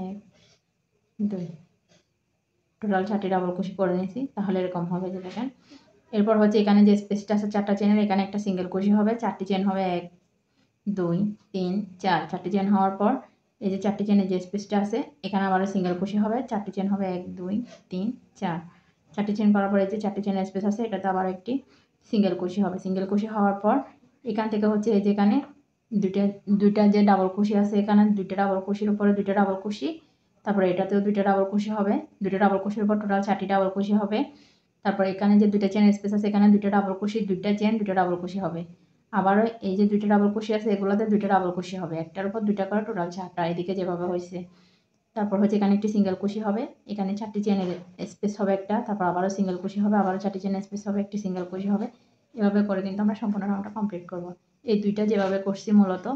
1 2, টোটাল 4টি ডাবল কুশি করে নিয়েছি। তাহলে এরকম হবে যে দেখেন এরপর হচ্ছে এখানে যে স্পেসটা আছে 4টা চেনের এখানে একটা সিঙ্গেল কুশি হবে, 4টি চেন হবে 1 2 3 4, 4টি চেন হওয়ার পর এই যে 4টি চেনের যে স্পেসটা আছে এখানে আবার সিঙ্গেল কুশি হবে, 4টি চেন হবে 1 2 3 4, 4টি চেন করার পর এই যে 4টি চেনের স্পেস আছে এটাতে আবার একটি সিঙ্গেল কুশি হবে। সিঙ্গেল কুশি হওয়ার পর এখান থেকে হচ্ছে এই যে এখানে দুইটা যে ডাবল কুশি আছে এখানে 2টা ডাবল কুশির উপরে 2টা ডাবল কুশি, তারপরে এটাতেও 2টা ডাবল কুশি হবে, 2টা ডাবল কুশির উপর টোটাল 4টি ডাবল কুশি হবে। তারপর এখানে যে 2টা চেন স্পেস আছে এখানে 2টা ডাবল কুশি, 2টা চেন, 2টা ডাবল কুশি হবে। আবারও এই যে 2টা ডাবল কুশি আছে এগুলোতে 2টা ডাবল কুশি হবে, একটার উপর 2টা করে টোটাল 4টা এদিকে যেভাবে হয়েছে। তারপর হচ্ছে এখানে একটি সিঙ্গেল কুশি হবে, এখানে 4টি চেনের স্পেস হবে একটা, তারপর আবারও সিঙ্গেল কুশি হবে, আবারও 4টি চেনের স্পেস হবে, একটি সিঙ্গেল কুশি হবে। এভাবে করে কিন্তু আমরা সম্পূর্ণ রাউন্ডটা কমপ্লিট করব। এই দুইটা যেভাবে করছি মূলত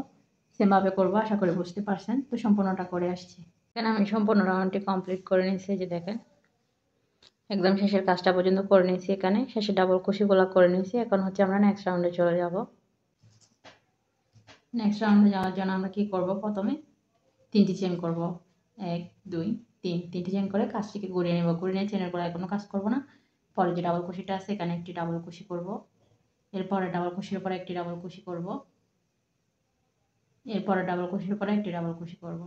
সেমভাবে করবো, আশা করি বুঝতে পারছেন। তো সম্পূর্ণটা করে আসছি। এখানে আমি সম্পূর্ণ রাউন্ডটি কমপ্লিট করে নিয়েছি, যে দেখেন একদম শেষের কাজটা পর্যন্ত করে নিয়েছি। এখানে শেষে ডাবল কুশিগুলো করে নিয়েছি। এখন হচ্ছে আমরা নেক্সট রাউন্ডে চলে যাব। নেক্সট রাউন্ডে যাওয়ার জন্য আমরা কি করব, প্রথমে 3টি চেন করব 1 2 3, 3টি চেন করে কাজটিকে ঘুরিয়ে নেব। ঘুরিয়ে নিয়ে চেনের গোড়ায় কোনো কাজ করব না। পরে যে ডাবল কুশিটা আছে এখানে একটি ডাবল কুশি করব এরপরে ডাবল কুশির উপরে একটি ডাবল কুশি করব, এরপরে ডাবল কুশির উপরে একটি ডাবল কুশি করব।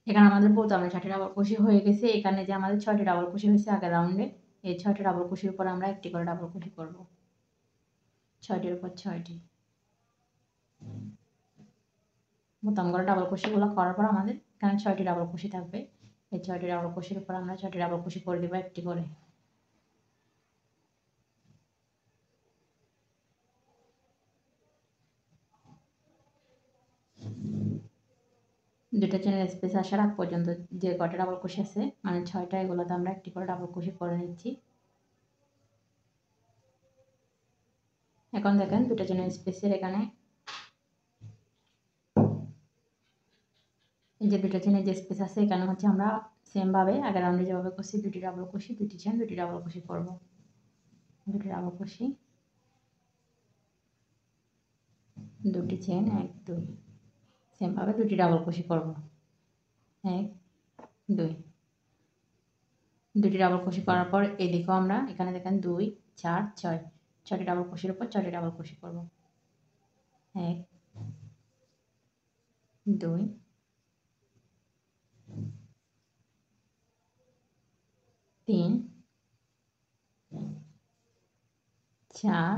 এখানে আমাদের বোতামে 6টি ডাবল কুশি হয়ে গেছে। এখানে যে আমাদের 6টি ডাবল কুশি হয়েছে আগের রাউন্ডে, এই 6টি ডাবল কুশির উপর আমরা একটি করে ডাবল কুশি করব, 6টির উপর 6টি। বোতাম করে ডাবল কুশিগুলো করার পর আমাদের এখানে 6টি ডাবল কুশি থাকবে। এই 6টি ডাবল কুশির উপর আমরা 6টি ডাবল কুশি করে দেবো একটি করে। দুটো চেনের স্পেস আসার আগ পর্যন্ত যে কটা ডাবল কুশি আছে মানে 6টা, এগুলোতে আমরা একটি করে ডাবল কুশি করে নিচ্ছি। এখন দেখেন দুটো চেনের স্পেসের এখানে এই যে দুটো চেনের যে স্পেস আছে এখানে হচ্ছে আমরা সেম ভাবে আগের রাউন্ডে যেভাবে করছি দুটি ডাবল কুশি, দুটি চেন, দুটি ডাবল কুশি করব। দুটি ডাবল কুশি, দুটি চেন, 1 2, সেম ভাবে দুটি ডাবল কুশি করব, 1 2। দুটি ডাবল কুশি করার পর এদিকেও আমরা এখানে দেখেন 2 4 6, 6টি ডাবল কুশির উপর 6টি ডাবল কুশি করব, 1 2 3 4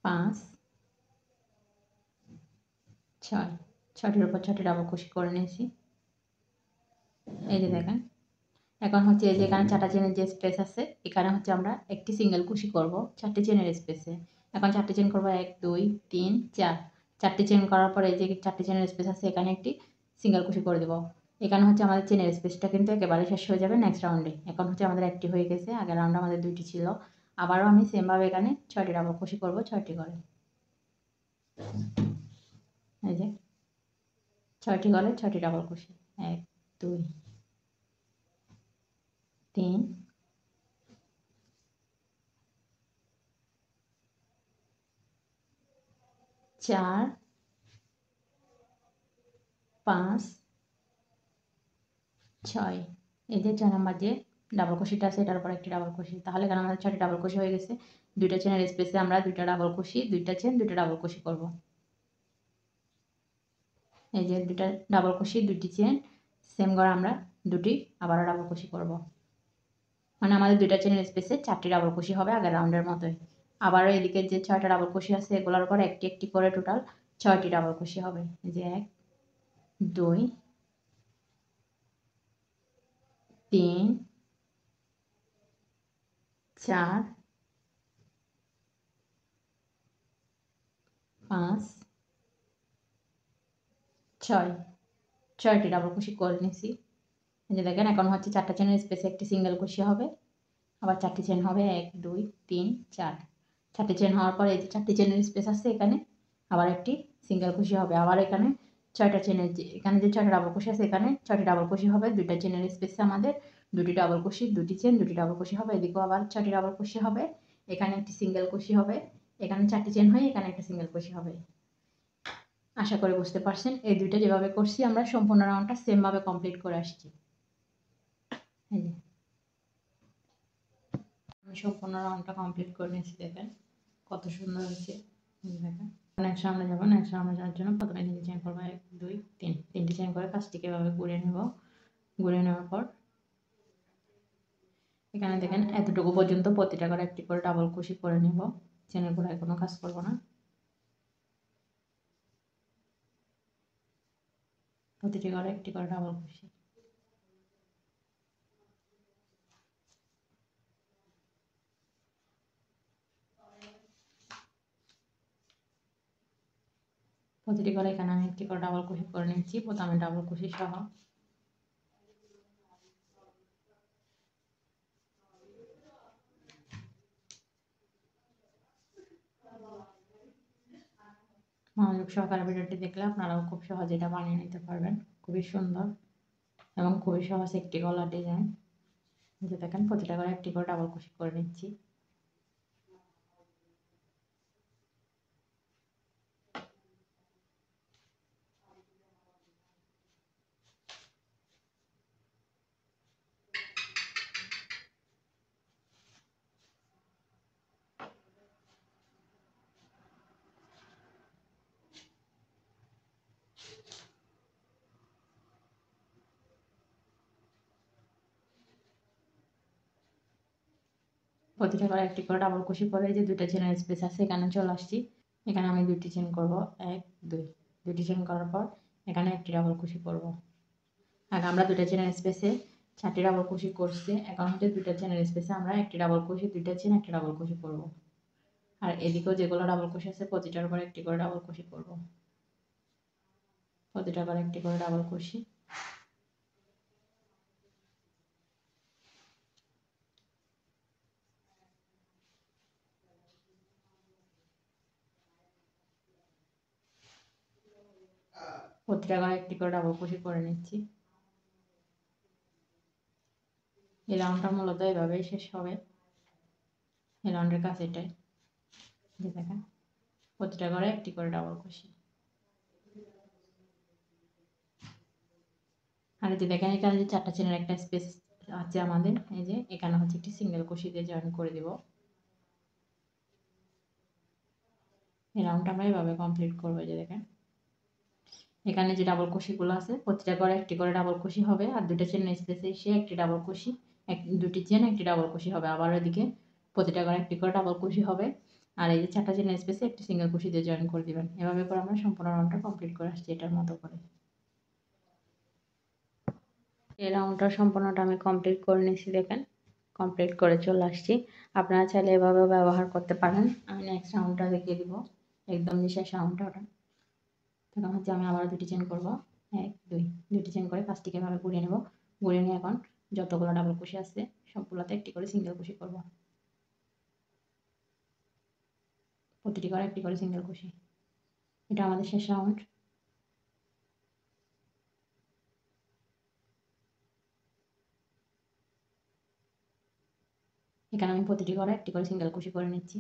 5 6, 6টির উপর 6টি ডাবল কুশি করে নিয়েছি। এই যে দেখেন এখন হচ্ছে এই যে এখানে 4টা চেনের যে স্পেস আছে এখানে হচ্ছে আমরা একটি সিঙ্গেল কুশি করব 4টি চেনের স্পেসে। এখন 4টি চেন করব 1 2 3 4, 4টি চেন করার পরে এই যে 4টি চেনের স্পেস আছে এখানে একটি সিঙ্গেল কুশি করে দেব। এখানে হচ্ছে আমাদের চেনের স্পেসটা কিন্তু একেবারে শেষ হয়ে যাবে নেক্সট রাউন্ডে। এখন হচ্ছে আমাদের একটি হয়ে গেছে, আগের রাউন্ডে আমাদের 2টি ছিল। আবারও আমি সেম ভাবে এখানে 6টি ডাবল কুশি করব 6টি করে। এই যে 6টি করে 6টি ডাবল কুশি, 1 2 3 4 5 6। এই যে 6 নাম্বার যে ডাবল কুশিটা আছে এটার উপর একটি ডাবল কুশি, তাহলে এখানে আমাদের 6টি ডাবল কুশি হয়ে গেছে। দুইটা চেনের স্পেসে আমরা দুইটা ডাবল কুশি, দুইটা চেন, দুইটা ডাবল কুশি করব। এই যে দুইটা ডাবল কুশি, দুইটি চেন, সেম করে আমরা দুটি আবারও ডাবল কুশি করব। মানে আমাদের দুইটা চেনের স্পেসে 4টি ডাবল কুশি হবে আগের রাউন্ডের মতোই। আবারও এদিকে যে 6টা ডাবল কুশি আছে এগুলোর উপর একটি একটি করে টোটাল 6টি ডাবল কুশি হবে। এই যে 1 2 3 4 5 6, 6টি ডাবল কুশি করে নিয়েছি। এই যে দেখেন এখন হচ্ছে 4টা চেনের স্পেসে একটি সিঙ্গেল কুশি হবে, আবার 4টি চেন হবে 1 2 3 4। 4টি চেন হওয়ার পর এই যে 4টি চেনের স্পেস আছে এখানে আবার একটি সিঙ্গেল কুশি হবে। আবার এখানে 6টা চেনের যে এখানে যে 6টা ডাবল কুশি আছে এখানে 6টি ডাবল কুশি হবে। দুইটা চেনের স্পেসে আমাদের দুটি ডাবল কুশি, দুটি চেন, দুটি ডাবল কুশি হবে। এদিকেও আবার 6টি ডাবল কুশি হবে, এখানে একটি সিঙ্গেল কুশি হবে, এখানে 4টি চেন হয়ে এখানে একটা সিঙ্গেল কুশি হবে। আশা করি বুঝতে পারছেন। এই দুইটা যেভাবে করছি আমরা সম্পূর্ণ রাউন্ডটা সেম ভাবে কমপ্লিট করে আসছি। এই যে আমি সম্পূর্ণ রাউন্ডটা কমপ্লিট করে নিয়েছি, দেখেন কত সুন্দর হয়েছে। দেখেন নেক্সট রাউন্ডে যাবো, নেক্সট রাউন্ডে যাওয়ার জন্য প্রথমে তিনটি চেন করবো 1 2 3, তিনটি চেন করে কাজটিকে এভাবে ঘুরে নেব। ঘুরে নেওয়ার পর এখানে দেখেন এতটুকু পর্যন্ত প্রতিটা করে একটি করে ডাবল কুশি করে নেব, চেনের গোড়ায় কোনো কাজ করবো না। প্রতিটি করে একটি করে ডাবল কুশি। প্রতিটি করে এখানে আমি একটি করে ডাবল কুশি করে নিচ্ছি, প্রথমে ডাবল কুশি সহ। মনোযোগ সহকারে ভিডিওটি দেখলে আপনারাও খুব সহজে এটা বানিয়ে নিতে পারবেন। খুবই সুন্দর এবং খুবই সহজ একটি গলার ডিজাইন। যে দেখেন প্রতিটা করে একটি করে ডাবল কুশি করে নিচ্ছি। প্রতিটা করে একটি করে ডাবল কুশি করে যে দুইটা চেনের স্পেস আছে এখানে চলে আসছি। এখানে আমি দুইটি চেন করব, 1 2, দুইটি চেন করার পর এখানে একটি ডাবল কুশি করব। আগে আমরা দুইটা চেনের স্পেসে 4টি ডাবল কুশি করছি, এখন হচ্ছে দুইটা চেনের স্পেসে আমরা একটি ডাবল কুশি, দুইটা চেন, একটি ডাবল কুশি করব। আর এদিকেও যেগুলো ডাবল কুশি আছে প্রতিটার উপর একটি করে ডাবল কুশি করব, প্রতিটার উপর একটি করে ডাবল কুশি। প্রতিটা করে একটি করে ডাবল কুশি করে নিচ্ছি। এই রাউন্ডটা মূলত এভাবেই শেষ হবে। এই রাউন্ডের কাছে এটাই যে দেখেন প্রতিটা করে একটি করে ডাবল কুশি। আর এই যে দেখেন এখানে যে 4টা চেনের একটা স্পেস আছে আমাদের, এই যে এখানে হচ্ছে একটি সিঙ্গেল কুশি দিয়ে জয়েন করে দিব। এই রাউন্ডটা আমরা এভাবে কমপ্লিট করবো। যে দেখেন এখানে যে ডাবল কুশিগুলো আছে প্রতিটা করে একটি করে ডাবল কুশি হবে, আর দুইটা চেনের স্পেসে এসে একটি ডাবল কুশি, দুটি চেন একটি ডাবল কুশি হবে। আবার এদিকে প্রতিটা করে একটি করে ডাবল কুশি হবে, আর এই যে 4টা চেনের স্পেসে একটি সিঙ্গেল কুশি দিয়ে জয়েন করে দিবেন। এভাবে করে আমরা সম্পূর্ণ রাউন্ডটা কমপ্লিট করে আসছি এটার মতো করে। এই রাউন্ডটা সম্পূর্ণটা আমি কমপ্লিট করে নিয়েছি, দেখেন কমপ্লিট করে চলে আসছি। আপনারা চাইলে এভাবেও ব্যবহার করতে পারেন। আমি নেক্সট রাউন্ডটা দেখিয়ে দিব, একদম যে শেষ রাউন্ডটা ওটা। তখন হচ্ছে আমি আবার দুটি চেন করব, 1 2, দুটি চেন করে কাজটিকে এভাবে ঘুরিয়ে নেব। ঘুরিয়ে নিয়ে এখন যতগুলো ডাবল কুশি আছে সবগুলোতে একটি করে সিঙ্গেল কুশি করব, প্রতিটি করে একটি করে সিঙ্গেল কুশি। এটা আমাদের শেষ রাউন্ড। এখানে আমি প্রতিটি করে একটি করে সিঙ্গেল কুশি করে নিচ্ছি।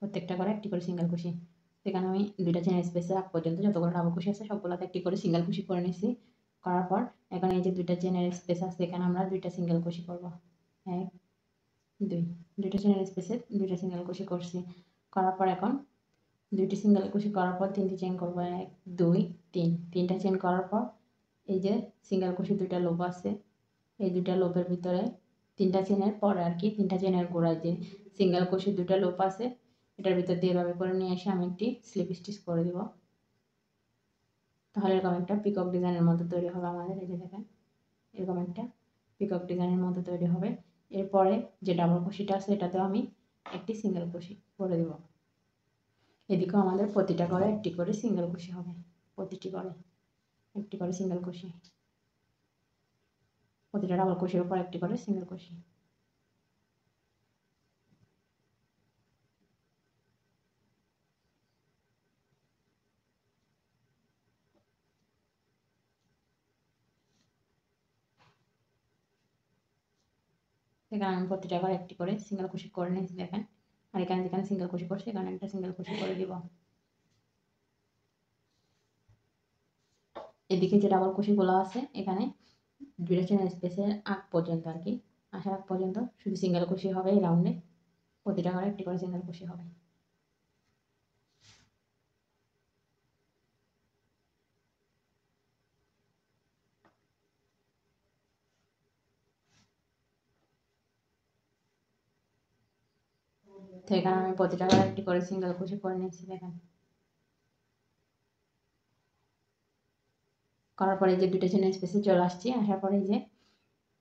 প্রত্যেকটা করে একটি করে সিঙ্গেল কুশি। সেখানে আমি দুইটা চেনের স্পেসে আগ পর্যন্ত যতগুলো ডাবল কুশি আছে সবগুলোতে একটি করে সিঙ্গেল কুশি করে নিচ্ছি। করার পর এখন এই যে দুইটা চেনের স্পেস আছে এখানে আমরা দুইটা সিঙ্গেল কুশি করব, 1 2, দুইটা চেনের স্পেসে দুইটা সিঙ্গেল কুশি করছি। করার পর এখন দুইটি সিঙ্গেল কুশি করার পর তিনটি চেন করব, 1 2 3, তিনটা চেন করার পর এই যে সিঙ্গেল কুশি দুইটা লোব আছে, এই দুইটা লোবের ভিতরে তিনটা চেনের পরে আর কি তিনটা চেনের গোড়ায় যে সিঙ্গেল কুশি দুইটা লোপ আছে এটার ভিতর দিয়ে এভাবে করে নিয়ে এসে আমি একটি স্লিপ স্টিচ করে দিব। তাহলে এরকম একটা পিকক ডিজাইনের মতো তৈরি হবে আমাদের। এই যে দেখেন এরকম একটা পিকক ডিজাইনের মতো তৈরি হবে। এরপরে যে ডাবল কুশিটা আছে এটাতেও আমি একটি সিঙ্গেল কুশি করে দিব। এদিকেও আমাদের প্রতিটা করে একটি করে সিঙ্গেল কুশি হবে, প্রতিটি করে একটি করে সিঙ্গেল কুশি, প্রতিটা ডাবল কুশির উপর একটি করে সিঙ্গেল কুশি। এখানে আমি প্রতিটা করে একটি করে সিঙ্গেল কুশি করে নিয়েছি দেখেন। আর এখানে যেখানে সিঙ্গেল কুশি করছি এখানে একটা সিঙ্গেল কুশি করে দিব। এদিকে যে ডাবল কুশিগুলো আছে এখানে দুইটা চেনের স্পেসের আগ পর্যন্ত আর কি আসার আগ পর্যন্ত শুধু সিঙ্গেল কুশি হবে এই রাউন্ডে, প্রতিটা করে একটি করে সিঙ্গেল কুশি হবে। তো এখানে আমি প্রতিটা করে একটি করে সিঙ্গেল কুশি করে নিচ্ছি দেখেন। করার পরে যে দুইটা চেনের স্পেসে চলে আসছি, আসার পরে যে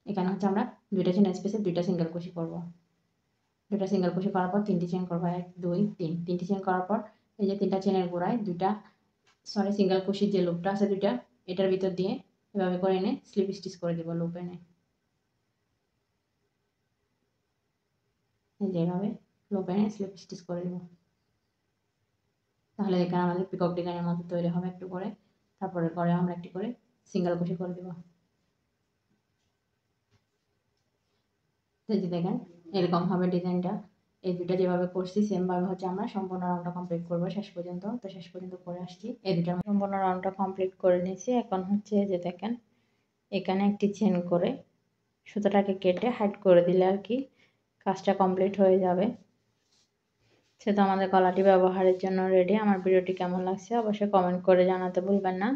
এখানে হচ্ছে আমরা দুইটা চেনের স্পেসে দুইটা সিঙ্গেল কুশি করব। দুইটা সিঙ্গেল কুশি করার পর তিনটি চেন করবো, 1 2 3, তিনটি চেন করার পর এই যে তিনটা চেনের গোড়ায় দুইটা সিঙ্গেল কুশির যে লুপটা আছে দুইটা এটার ভিতর দিয়ে এভাবে করে এনে স্লিপ স্টিচ করে দেবো লুপ এনে, যেভাবে লুপ এনে স্লিপ স্টিচ করে দেবো। তাহলে এখানে আমাদের পিকক ডিজাইনের মতো তৈরি হবে একটু করে। তারপরে করে আমরা একটি করে সিঙ্গেল কুশি করে দেবো। যে দেখেন এরকম হবে ডিজাইনটা। এই দুটো যেভাবে করছি সেম ভাবে হচ্ছে আমরা সম্পূর্ণ রাউন্ডটা কমপ্লিট করবো শেষ পর্যন্ত। তো শেষ পর্যন্ত করে আসছি, এই দুটো সম্পূর্ণ রাউন্ডটা কমপ্লিট করে নিয়েছি। এখন হচ্ছে যে দেখেন এখানে একটি চেন করে সুতোটাকে কেটে হাইড করে দিলে আর কি কাজটা কমপ্লিট হয়ে যাবে। সে তো আমাদের গলাটি ব্যবহারের জন্য রেডি। আমার ভিডিওটি কেমন লাগছে অবশ্যই কমেন্ট করে জানাতে ভুলবেন না।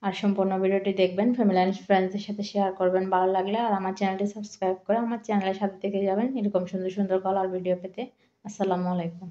আর সম্পূর্ণ ভিডিওটি দেখবেন, ফ্যামিলি অ্যান্ড ফ্রেন্ডসদের সাথে শেয়ার করবেন ভালো লাগলে। আর আমার চ্যানেলটি সাবস্ক্রাইব করে আমার চ্যানেলের সাথে থেকে যাবেন এরকম সুন্দর সুন্দর গলার ভিডিও পেতে। আসসালামু আলাইকুম।